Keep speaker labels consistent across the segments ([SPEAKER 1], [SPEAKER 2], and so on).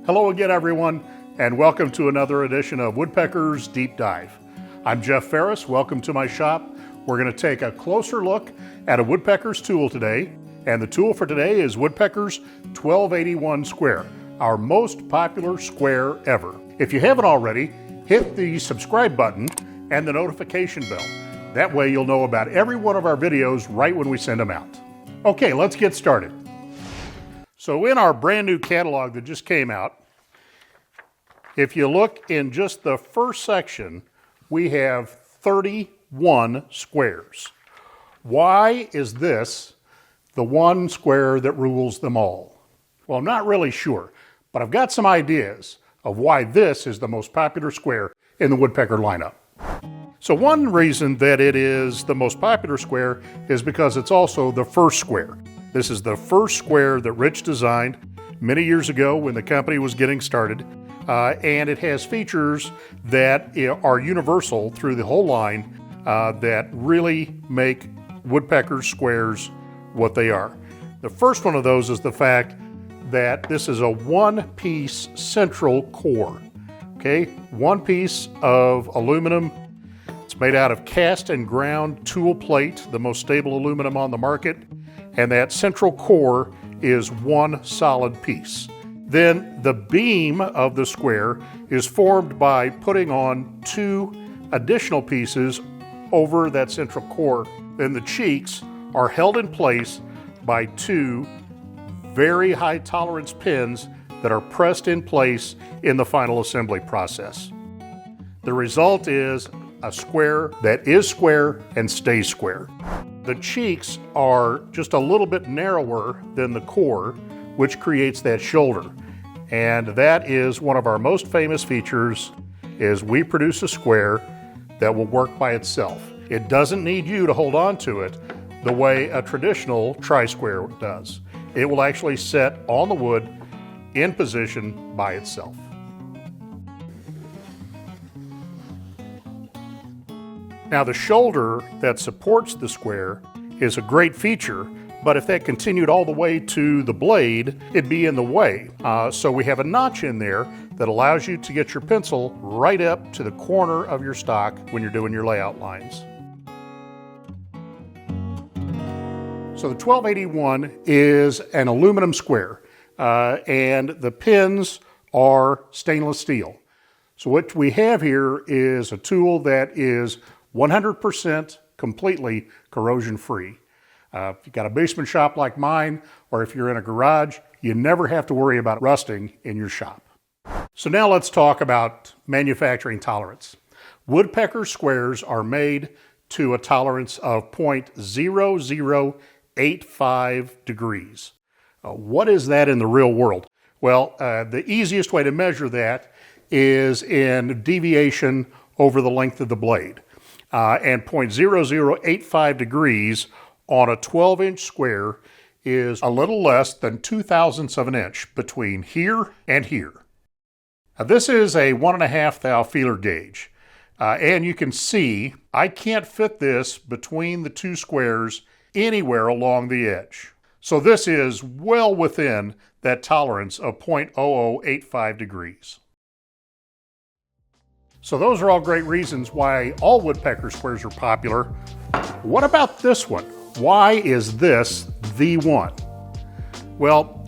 [SPEAKER 1] Hello again, everyone, and welcome to another edition of Woodpeckers Deep Dive. I'm Jeff Farris. Welcome to my shop. We're going to take a closer look at a Woodpeckers tool today, and the tool for today is Woodpeckers 1281 Square, our most popular square ever. If you haven't already, hit the subscribe button and the notification bell. That way you'll know about every one of our videos right when we send them out. Okay, let's get started. So in our brand new catalog that just came out, if you look in just the first section, we have 31 squares. Why is this the one square that rules them all? Well, I'm not really sure, but I've got some ideas of why this is the most popular square in the woodpecker lineup. So one reason that it is the most popular square is because it's also the first square. This is the first square that Rich designed many years ago when the company was getting started, and it has features that are universal through the whole line that really make woodpecker squares what they are. The first one of those is the fact that this is a one-piece central core. Okay, one piece of aluminum. It's made out of cast and ground tool plate, the most stable aluminum on the market. And that central core is one solid piece. Then the beam of the square is formed by putting on two additional pieces over that central core. Then the cheeks are held in place by two very high tolerance pins that are pressed in place in the final assembly process. The result is a square that is square and stays square. The cheeks are just a little bit narrower than the core, which creates that shoulder. And that is one of our most famous features, is we produce a square that will work by itself. It doesn't need you to hold on to it the way a traditional tri-square does. It will actually set on the wood in position by itself. Now the shoulder that supports the square is a great feature, but if that continued all the way to the blade, it'd be in the way. So we have a notch in there that allows you to get your pencil right up to the corner of your stock when you're doing your layout lines. So the 1281 is an aluminum square, and the pins are stainless steel. So what we have here is a tool that is 100% completely corrosion free. If you've got a basement shop like mine, or if you're in a garage, you never have to worry about rusting in your shop. So now let's talk about manufacturing tolerance. Woodpecker squares are made to a tolerance of 0.0085 degrees. What is that in the real world? Well, the easiest way to measure that is in deviation over the length of the blade. And 0.0085 degrees on a 12-inch square is a little less than 2/1000ths of an inch between here and here. Now, this is a 1.5 thou feeler gauge. And you can see I can't fit this between the two squares anywhere along the edge. So this is well within that tolerance of 0.0085 degrees. So those are all great reasons why all woodpecker squares are popular. What about this one? Why is this the one? Well,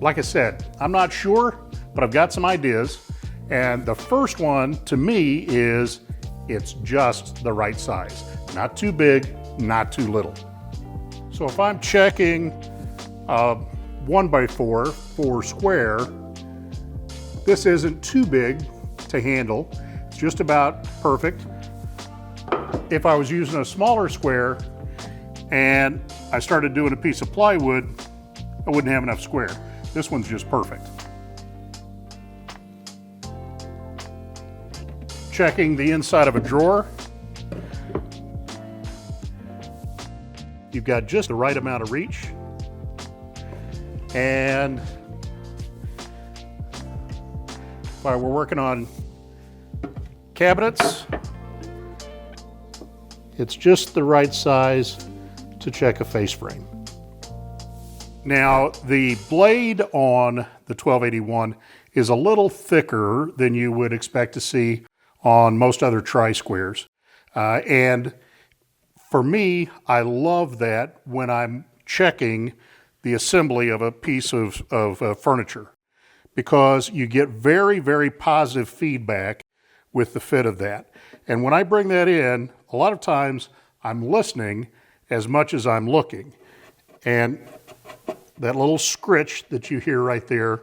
[SPEAKER 1] like I said, I'm not sure, but I've got some ideas. And the first one to me is it's just the right size. Not too big, not too little. So if I'm checking 1x4 for square, this isn't too big to handle. It's just about perfect. If I was using a smaller square and I started doing a piece of plywood, I wouldn't have enough square. This one's just perfect. Checking the inside of a drawer. You've got just the right amount of reach. And while we're working on cabinets, it's just the right size to check a face frame. Now, the blade on the 1281 is a little thicker than you would expect to see on most other tri-squares. And for me, I love that when I'm checking the assembly of a piece of furniture, because you get very, very positive feedback with the fit of that. And when I bring that in, a lot of times I'm listening as much as I'm looking. And that little scritch that you hear right there,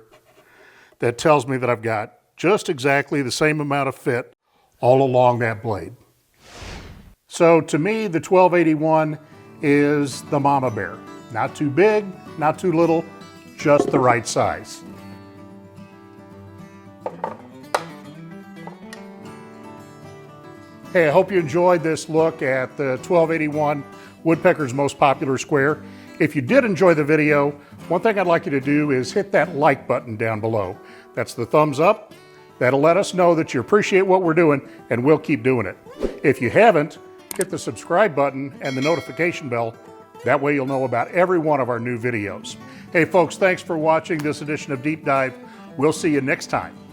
[SPEAKER 1] that tells me that I've got just exactly the same amount of fit all along that blade. So to me, the 1281 is the mama bear. Not too big, not too little, just the right size. Hey, I hope you enjoyed this look at the 1281 Woodpecker's most popular square. If you did enjoy the video, one thing I'd like you to do is hit that like button down below. That's the thumbs up. That'll let us know that you appreciate what we're doing, and we'll keep doing it. If you haven't, hit the subscribe button and the notification bell. That way you'll know about every one of our new videos. Hey folks, thanks for watching this edition of Deep Dive. We'll see you next time.